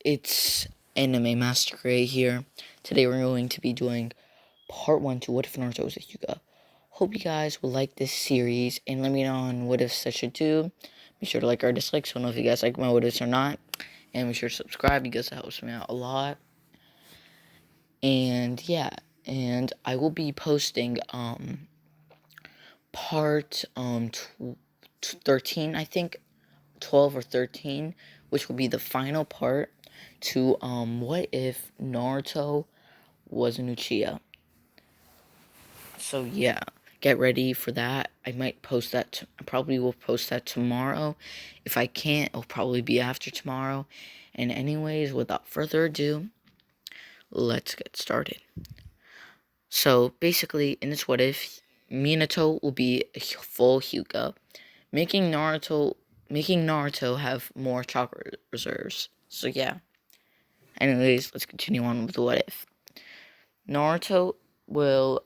It's Anime Master Gray here. Today we're going to be doing part 1 to What If Naruto was a Hyuga. Hope you guys will like this series and let me know on what ifs I should do. Be sure to like or dislike so I know if you guys like my what ifs or not. And be sure to subscribe because that helps me out a lot. And yeah, and I will be posting part 13, I think 12 or 13, which will be the final part to what if Naruto was an Uchiha. So yeah, get ready for that. I might post that. I probably will post that tomorrow. If I can't, it'll probably be after tomorrow. And anyways, without further ado, let's get started. So basically, in this what if, Minato will be a full Hyuga, making Naruto have more chakra reserves. So yeah. Anyways, let's continue on with the what if. Naruto will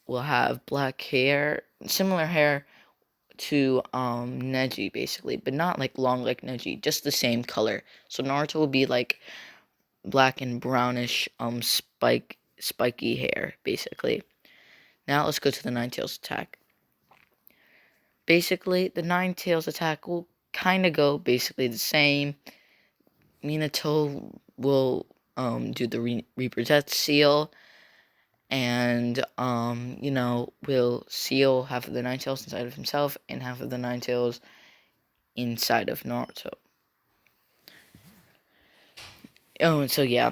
have black hair, similar hair to Neji basically, but not like long like Neji, just the same color. So Naruto will be like black and brownish spiky hair basically. Now let's go to the Nine Tails attack. Basically, the Nine Tails attack will kind of go basically the same. Minato will do the Reaper Death Seal, and will seal half of the Nine Tails inside of himself and half of the Nine Tails inside of Naruto. Oh, and so yeah,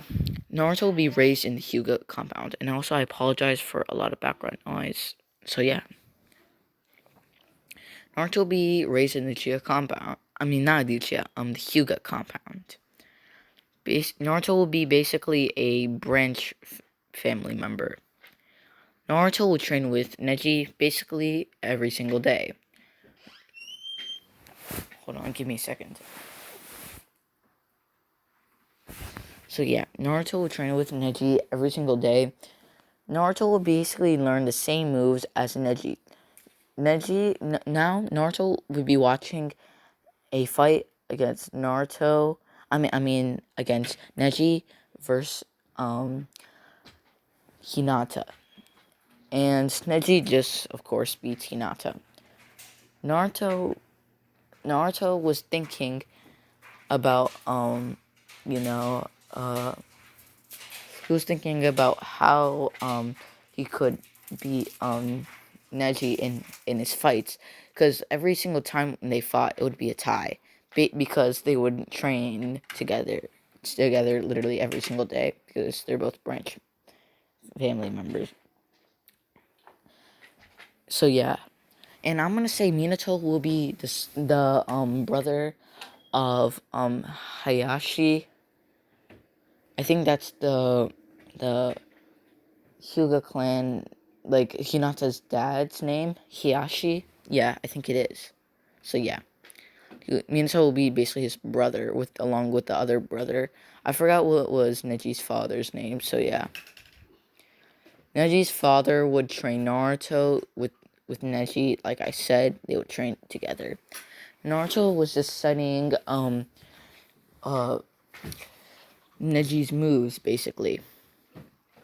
Naruto will be raised in the Hyuga compound, and also I apologize for a lot of background noise. So yeah, Naruto will be raised in the Uchiha compound. I mean, not the Uchiha, the Hyuga compound. Naruto will be basically a branch family member. Naruto will train with Neji basically every single day. Hold on, give me a second. So yeah, Naruto will train with Neji every single day. Naruto will basically learn the same moves as Neji. Now Naruto will be watching a fight against Naruto. I mean against Neji versus Hinata. And Neji just, of course, beats Hinata. Naruto was thinking about, he was thinking about how, he could beat, Neji in his fights. Because every single time they fought, it would be a tie. Because they would train together literally every single day. Because they're both branch family members. So yeah, and I'm gonna say Minato will be the brother of Hayashi. I think that's the Hyuga clan, like Hinata's dad's name, Hiyashi. Yeah, I think it is. So yeah, Minato will be basically his brother along with the other brother. I forgot what was Neji's father's name. So yeah, Neji's father would train Naruto with Neji. Like I said, they would train together. Naruto was just studying Neji's moves basically.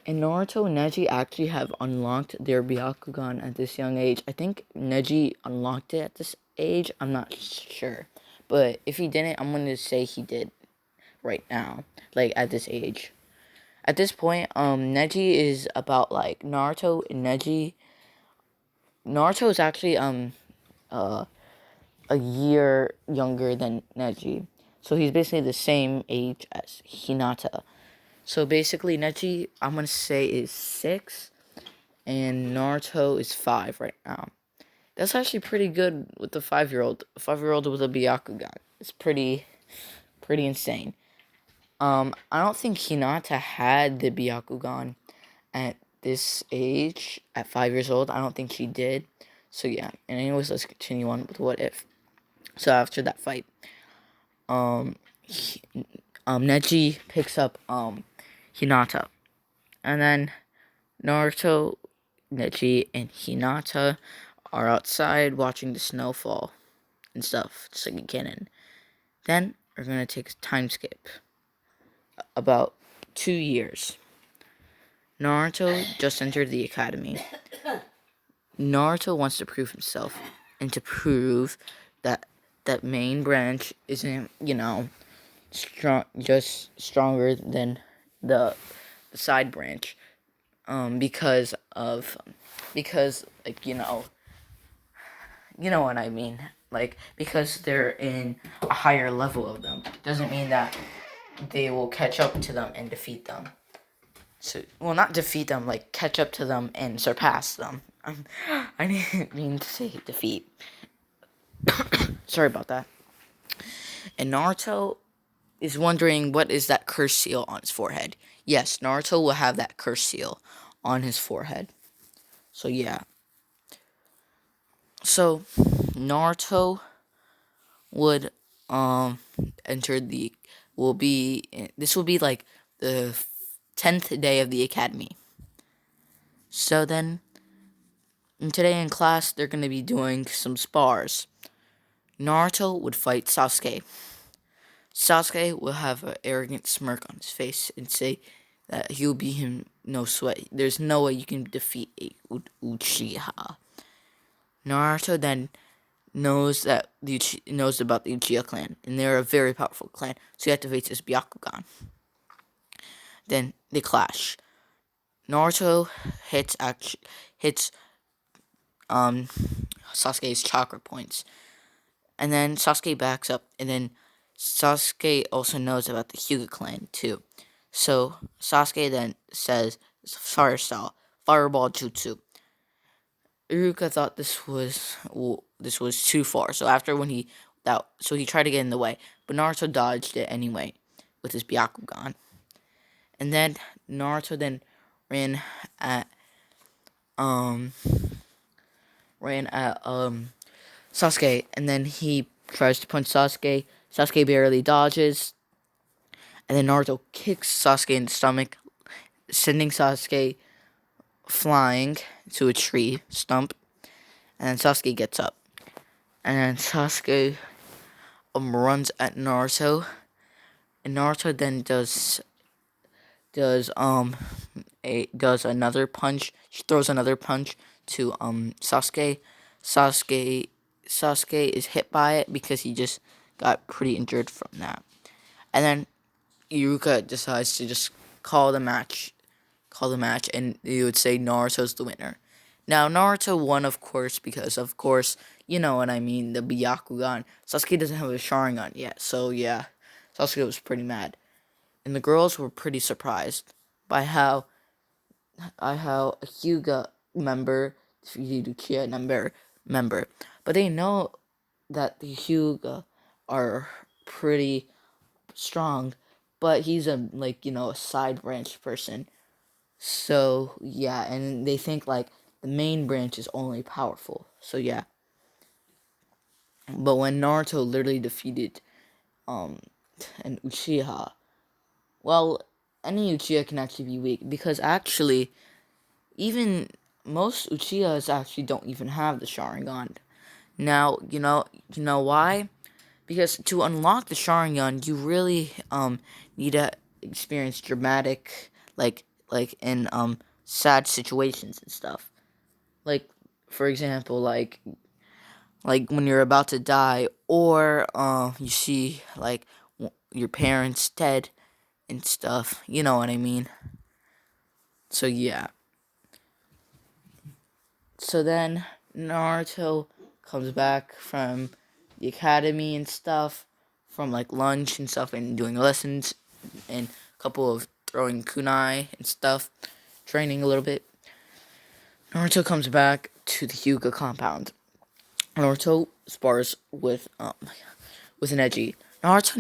And Naruto and Neji actually have unlocked their Byakugan at this young age. I think Neji unlocked it at this age. I'm not sure. But if he didn't, I'm going to say he did right now. Like, at this age. At this point, Neji is about, like, Naruto and Neji. Naruto is actually, a year younger than Neji. So he's basically the same age as Hinata. So basically, Neji, I'm going to say, is 6, and Naruto is 5 right now. That's actually pretty good with the 5-year-old. A 5-year-old with a Byakugan. It's pretty insane. I don't think Hinata had the Byakugan at this age, at 5 years old. I don't think she did. So yeah, and anyways, let's continue on with what if. So after that fight, Neji picks up, Hinata. And then Naruto, Neji, and Hinata are outside watching the snow fall and stuff, just like a cannon. Then we're gonna take a time skip. about 2 years. Naruto just entered the academy. Naruto wants to prove himself and to prove that that main branch isn't, stronger than the side branch. Because like you know what I mean. Like, because they're in a higher level of them doesn't mean that they will catch up to them and defeat them. So, well, not defeat them, like catch up to them and surpass them. I didn't mean to say defeat. Sorry about that. And Naruto is wondering what is that curse seal on his forehead. Yes, Naruto will have that curse seal on his forehead. So yeah. So Naruto would enter the will be this will be like the 10th day of the academy. So then today in class they're going to be doing some spars. Naruto would fight Sasuke. Sasuke will have an arrogant smirk on his face and say that he'll beat him no sweat. There's no way you can defeat a Uchiha. Naruto then knows that knows about the Uchiha clan, and they're a very powerful clan, so he activates his Byakugan. Then they clash. Naruto hits Sasuke's chakra points, and then Sasuke backs up, and then Sasuke also knows about the Hyuga clan too. So Sasuke then says fire style, fireball jutsu. Iruka thought this was too far. So he tried to get in the way, but Naruto dodged it anyway with his Byakugan. And then Naruto then ran at Sasuke, and then he tries to punch Sasuke. Sasuke barely dodges, and then Naruto kicks Sasuke in the stomach, sending Sasuke flying to a tree stump. And then Sasuke gets up, and then Sasuke runs at Naruto, and Naruto then does another punch. She throws another punch to Sasuke. Sasuke is hit by it because he just got pretty injured from that. And then Iruka decides to just call the match, and you would say Naruto's the winner. Now Naruto won, of course, because of course you know what I mean. The Byakugan. Sasuke doesn't have a Sharingan yet, so yeah, Sasuke was pretty mad, and the girls were pretty surprised by how a Hyuga member defeated Uchiha member, but they know that the Hyuga are pretty strong, but he's a side branch person. So yeah, and they think like the main branch is only powerful. So yeah. But when Naruto literally defeated an Uchiha, well, any Uchiha can actually be weak because actually even most Uchihas actually don't even have the Sharingan. Now, you know why? Because to unlock the Sharingan, you really need to experience dramatic like in sad situations and stuff. Like for example, like when you're about to die, or you see like your parents dead and stuff. You know what I mean? So yeah. So then Naruto comes back from the academy and stuff, from like lunch and stuff, and doing lessons, and a couple of throwing kunai and stuff, training a little bit. Naruto comes back to the Hyuga compound. Naruto spars with Neji. Naruto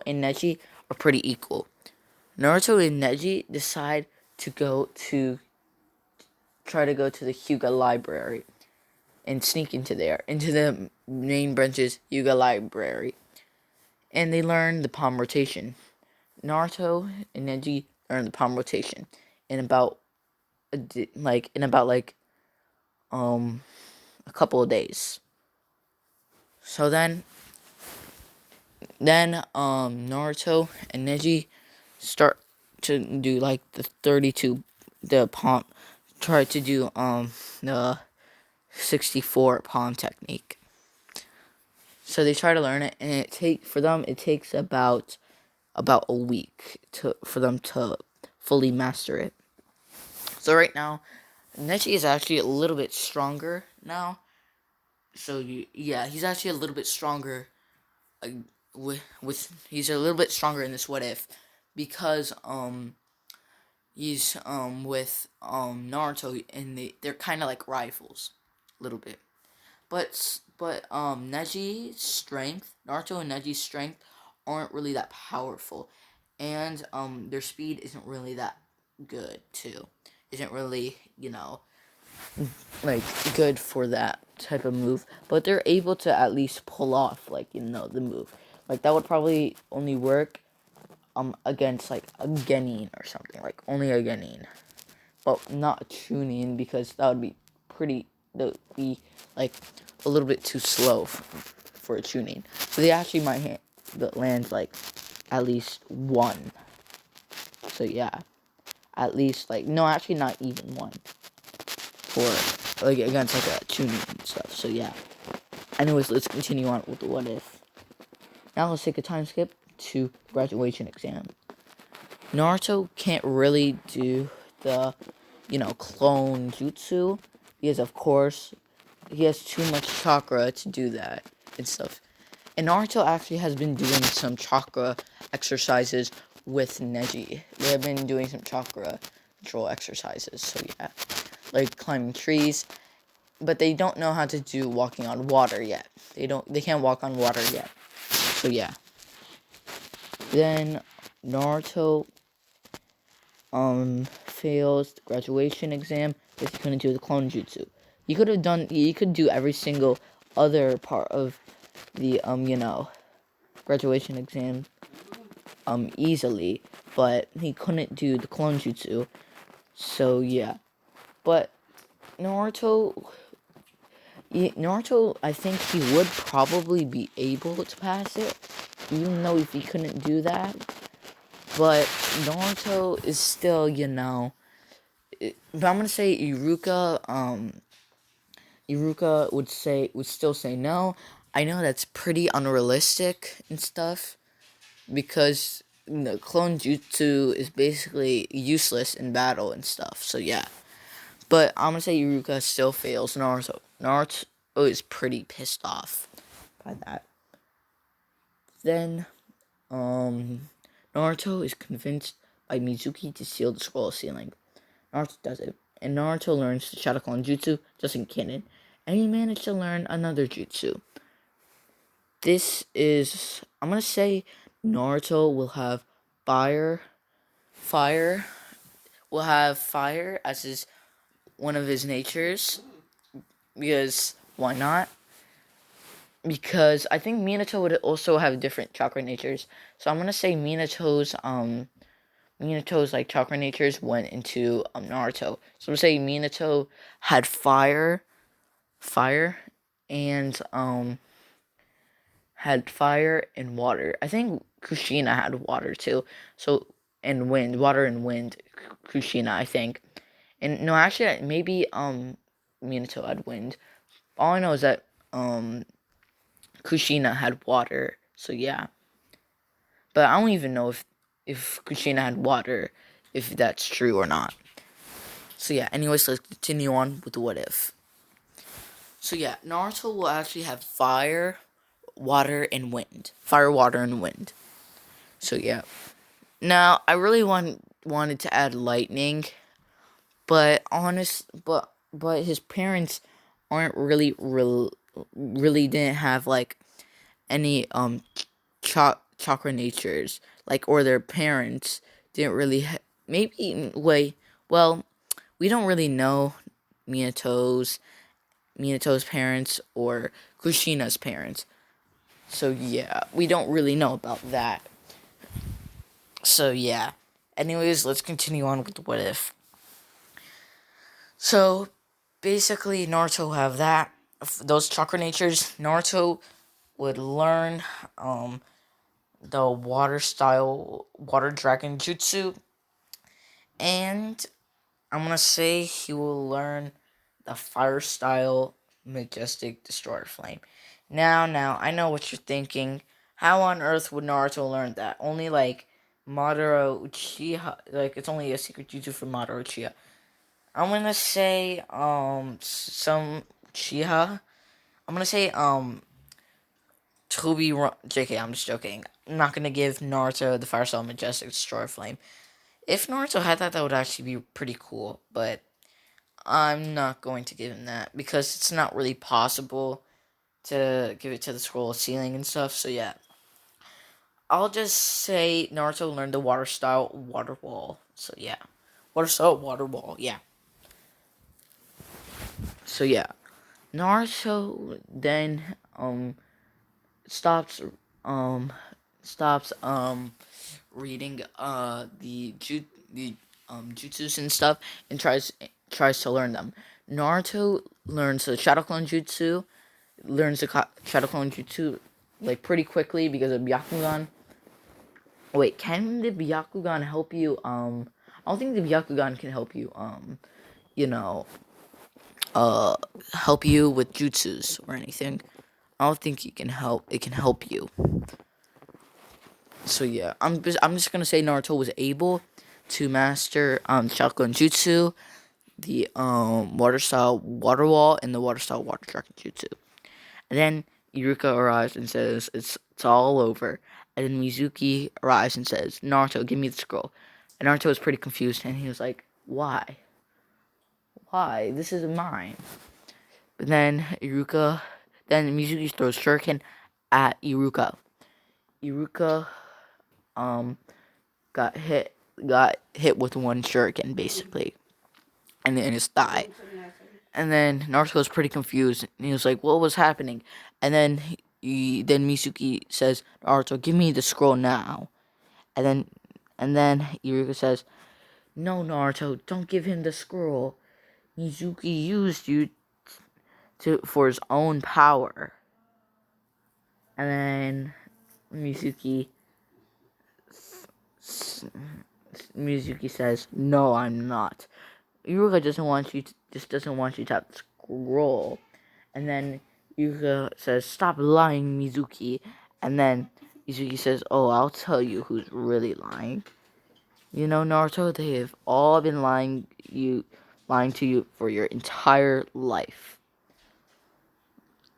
and Neji are pretty equal. Naruto and Neji decide to try to go to the Hyuga library and sneak into the main branch's Hyuga library, and they learn the palm rotation. Naruto and Neji learn the palm rotation in about a couple of days. So then Then Naruto and Neji start to do like the 32, the palm, try to do the 64 palm technique. So they try to learn it, and it takes about a week for them to fully master it. So right now, Neji is actually a little bit stronger now. So yeah, he's actually a little bit stronger. Uh, he's a little bit stronger in this what if, because he's with Naruto, and they're kind of like rivals, a little bit. But Neji's strength, Naruto and Neji's strength, aren't really that powerful, and their speed isn't really that good too. Isn't really like good for that type of move, but they're able to at least pull off like the move. Like that would probably only work against like a Genin or something, like only a Genin, but not a Chunin, because that would be like a little bit too slow for a Chunin. So they actually might land like at least one. So yeah, at least like no, actually not even one for like against like a Chunin and stuff. So yeah. Anyways, let's continue on with the what if. Now let's take a time skip to graduation exam. Naruto can't really do the, clone jutsu, because of course he has too much chakra to do that and stuff. And Naruto actually has been doing some chakra exercises with Neji. They have been doing some chakra control exercises, so yeah. Like climbing trees, but they don't know how to do walking on water yet. They can't walk on water yet. So yeah. Then Naruto fails the graduation exam because he couldn't do the clone jutsu. He could do every single other part of the graduation exam easily, but he couldn't do the clone jutsu. So yeah. But Naruto, I think he would probably be able to pass it, even though if he couldn't do that. But Naruto is still, but I'm gonna say Iruka would still say no. I know that's pretty unrealistic and stuff, because the clone jutsu is basically useless in battle and stuff. So yeah. But I'm gonna say Iruka still fails Naruto. Naruto is pretty pissed off by that. Then, Naruto is convinced by Mizuki to seal the scroll ceiling. Naruto does it, and Naruto learns the Shadow Clone Jutsu just in canon, and he managed to learn another jutsu. I'm gonna say Naruto will have fire, as one of his natures, because why not? Because I think Minato would also have different chakra natures. So I'm gonna say Minato's like chakra natures went into Naruto. So I'm gonna say Minato had fire, and had fire and water. I think Kushina had water too. So and wind, water and wind. Kushina, I think. And no, actually, maybe Minato had wind. All I know is that Kushina had water. So yeah. But I don't even know if Kushina had water, if that's true or not. So yeah, anyways, let's continue on with the what if. So yeah, Naruto will actually have fire, water, and wind. Fire, water, and wind. So yeah. Now, I really wanted to add lightning, but his parents aren't really didn't have like any chakra natures, like, or their parents didn't really maybe wait, well, we don't really know Minato's parents or Kushina's parents. So yeah, we don't really know about that. So yeah. Anyways, let's continue on with the what if. So basically, Naruto will have those chakra natures. Naruto would learn the water style water dragon jutsu, and I'm gonna say he will learn the fire style majestic destroyer flame. Now, I know what you're thinking. How on earth would Naruto learn that? Only like Madara Uchiha, like it's only a secret jutsu for Madara Uchiha. I'm gonna say some Uchiha. I'm gonna say JK. I'm just joking. I'm not gonna give Naruto the fire style majestic destroyer flame. If Naruto had that, that would actually be pretty cool. But I'm not going to give him that because it's not really possible to give it to the scroll ceiling and stuff. So yeah, I'll just say Naruto learned the water style water wall. So yeah, water style water wall. Yeah. So yeah, Naruto then stops um stops reading the jutsus and stuff and tries to learn them. Naruto learns the Shadow Clone Jutsu, learns the Shadow Clone Jutsu like pretty quickly because of Byakugan. Wait, can the Byakugan help you? I don't think the Byakugan can help you. You know, uh, help you with jutsus or anything. I don't think it can help. It can help you. So yeah, I'm just gonna say Naruto was able to master Shaolin Jutsu, the water style water wall, and the water style water dragon jutsu. And then Iruka arrives and says it's all over. And then Mizuki arrives and says, Naruto, give me the scroll. And Naruto was pretty confused and he was like, why? Why? This is mine. But then Mizuki throws shuriken at Iruka. Iruka um got hit with one shuriken basically, and in his thigh. And then Naruto was pretty confused, and he was like, "What was happening?" And then then Mizuki says, "Naruto, give me the scroll now." And then Iruka says, "No, Naruto, don't give him the scroll. Mizuki used you for his own power." And then Mizuki says, "No, I'm not. Iruka doesn't want you to have the scroll." And then Iruka says, "Stop lying, Mizuki." And then Mizuki says, "Oh, I'll tell you who's really lying. You know, Naruto, they have all been lying to you for your entire life.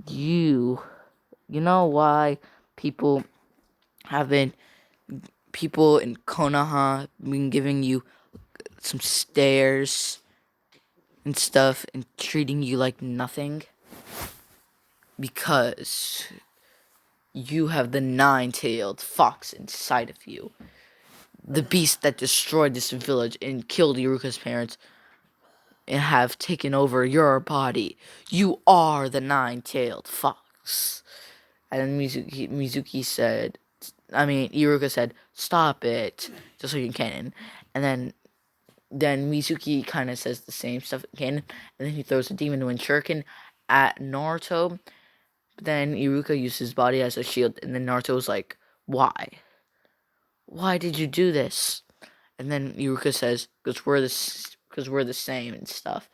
You know why people have been people in Konoha been giving you some stares and stuff and treating you like nothing? Because you have the nine-tailed fox inside of you. The beast that destroyed this village and killed Iruka's parents and have taken over your body. You are the nine-tailed fox." And then Iruka said, "Stop it," just so you can. And then Mizuki kind of says the same stuff again, and then he throws a Demon Wind Shuriken at Naruto. But then Iruka used his body as a shield, and then Naruto was like, "Why? Why did you do this?" And then Iruka says, "Because we're the same and stuff."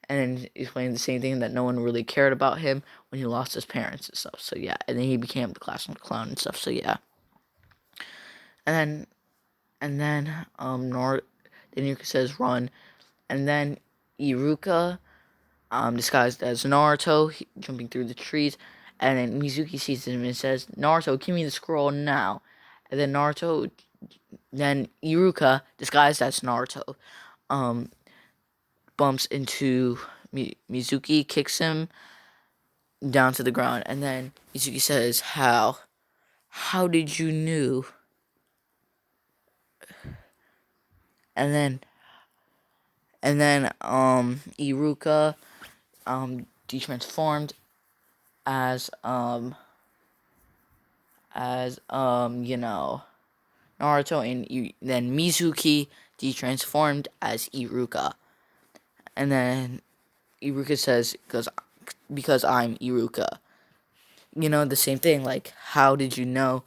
And then he explained the same thing, that no one really cared about him when he lost his parents and stuff. So yeah, and then he became the classroom clown and stuff. So yeah, and then then Iruka says run, and then Iruka disguised as Naruto jumping through the trees, and then Mizuki sees him and says, "Naruto, give me the scroll now." And then Iruka disguised as Naruto bumps into Mizuki, kicks him down to the ground, and then Mizuki says, how did you knew?" And then Iruka detransformed as Naruto, and then Mizuki detransformed as Iruka. And then Iruka says, because I'm Iruka. The same thing, like, how did you know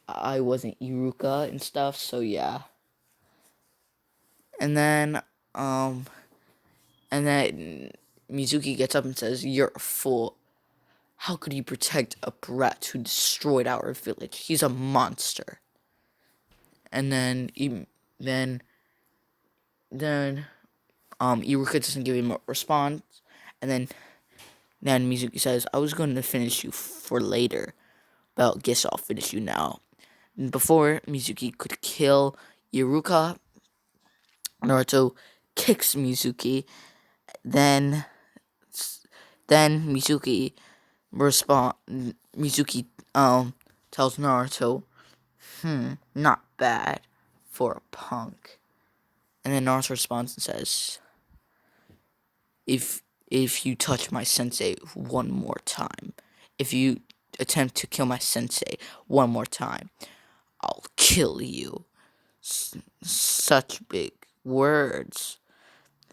I wasn't Iruka and stuff, so yeah. And then, Mizuki gets up and says, "You're a fool. How could you protect a brat who destroyed our village? He's a monster." And then, Iruka doesn't give him a response. And then Mizuki says, "I was going to finish you for later, but guess I'll finish you now." And before Mizuki could kill Iruka, Naruto kicks Mizuki. Then, Mizuki Mizuki tells Naruto, not bad for a punk." And then Naruto responds and says, if you touch my sensei one more time, if you attempt to kill my sensei one more time, I'll kill you." Such big words,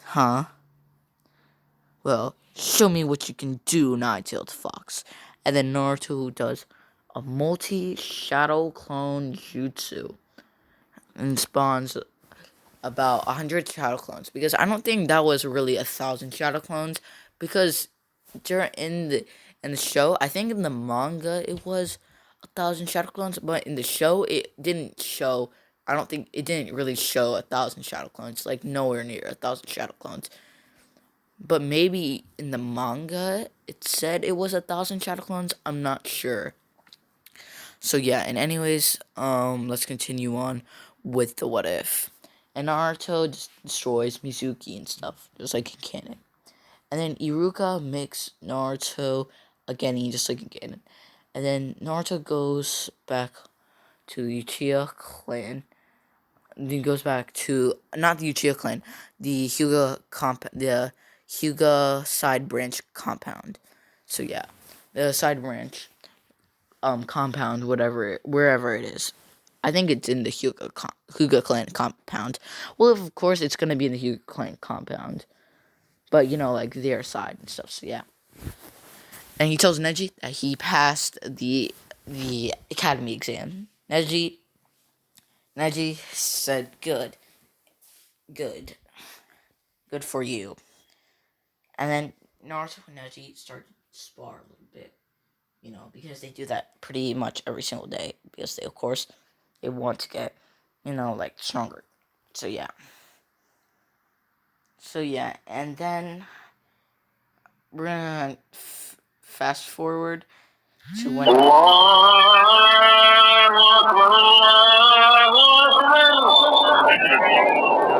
huh? Well, show me what you can do, Nine-Tailed Fox. And then Naruto does a multi-shadow clone jutsu and spawns about 100 shadow clones, because I don't think that was really 1,000 shadow clones, because during in the show, I think in the manga it was 1,000 shadow clones, but in the show it didn't show. I don't think it didn't really show 1,000 shadow clones, like nowhere near 1,000 shadow clones. But maybe in the manga it said it was 1,000 shadow clones. I'm not sure. So yeah, and anyways, let's continue on with the what if. And Naruto just destroys Mizuki and stuff, just like in canon. And then Iruka makes Naruto a genin, just like in canon. And then Naruto goes back to the Uchiha clan. And then goes back to not the Uchiha clan, the Hyuga side branch compound. So yeah, the side branch compound, wherever it is. I think it's in the Hyuga clan compound. Well, of course, it's gonna be in the Hyuga clan compound, but like their side and stuff. So yeah. And he tells Neji that he passed the academy exam. Neji said, "Good, good, good for you." And then Naruto and Neji started to spar a little bit, because they do that pretty much every single day, because they, of course, they want to get, like stronger. So yeah. And then we're gonna fast forward to when now I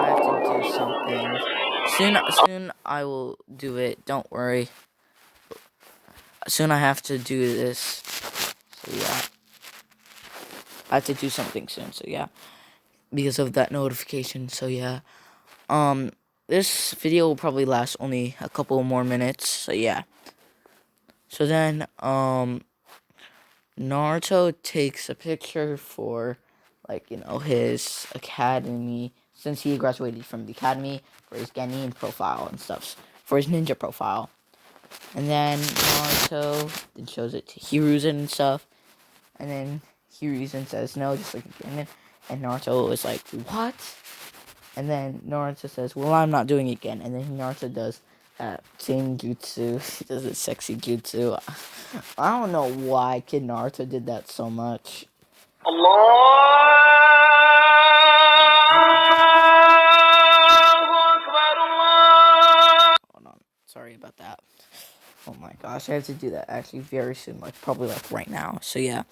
have to do something. Soon I will do it. Don't worry. Soon I have to do this. So yeah. I have to do something soon. So yeah. Because of that notification. So yeah. This video will probably last only a couple more minutes. So yeah. So then, Naruto takes a picture for, his academy, since he graduated from the academy, for his Genin profile and stuff, for his ninja profile. And then Naruto then shows it to Hiruzen and stuff, and then Hiruzen says no, just like again, and Naruto is like, what? And then Naruto says, well, I'm not doing it again, and then Naruto does that same jutsu. He does a sexy jutsu. I don't know why Kid Naruto did that so much. Hold on. Sorry about that. Oh my gosh, I have to do that actually very soon, probably right now. So yeah.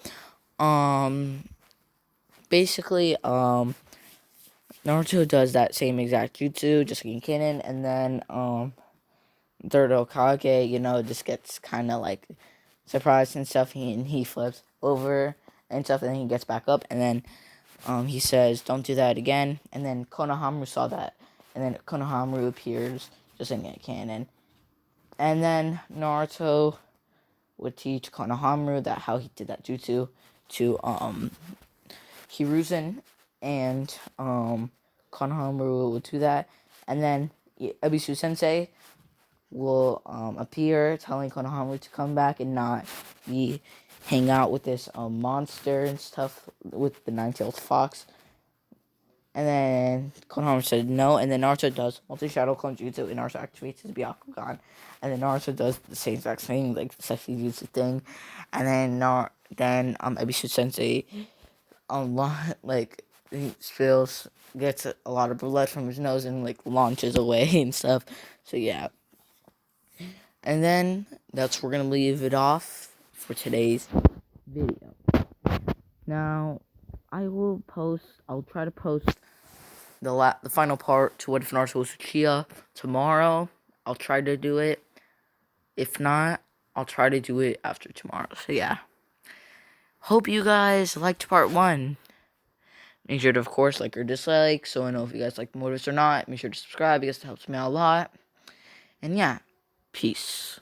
Basically, Naruto does that same exact jutsu, just like in canon, and then, third Hokage, just gets kind of surprised and stuff, and he flips over and stuff, and then he gets back up, and then he says, don't do that again, and then Konohamaru saw that, and then Konohamaru appears, just like in canon, and then Naruto would teach Konohamaru that how he did that jutsu to Hiruzen, and Konohamaru will do that, and then Ebisu Sensei will appear, telling Konohamaru to come back and not be hang out with this monster and stuff with the nine-tailed fox. And then Konohamaru said no, and then Naruto does multi-shadow clone jutsu, and Naruto activates his Byakugan. And then Naruto does the same exact thing, like the sexy jutsu thing. And then Ebisu Sensei like he gets a lot of blood from his nose and like launches away and stuff. So yeah. And then that's we're gonna leave it off for today's video. Now I'll try to post the final part to What If Naruto Was Uchiha tomorrow. I'll try to do it. If not, I'll try to do it after tomorrow. So yeah. Hope you guys liked part 1. Make sure to, of course, like or dislike, so I know if you guys like the motives or not. Make sure to subscribe because it helps me out a lot. And yeah, peace.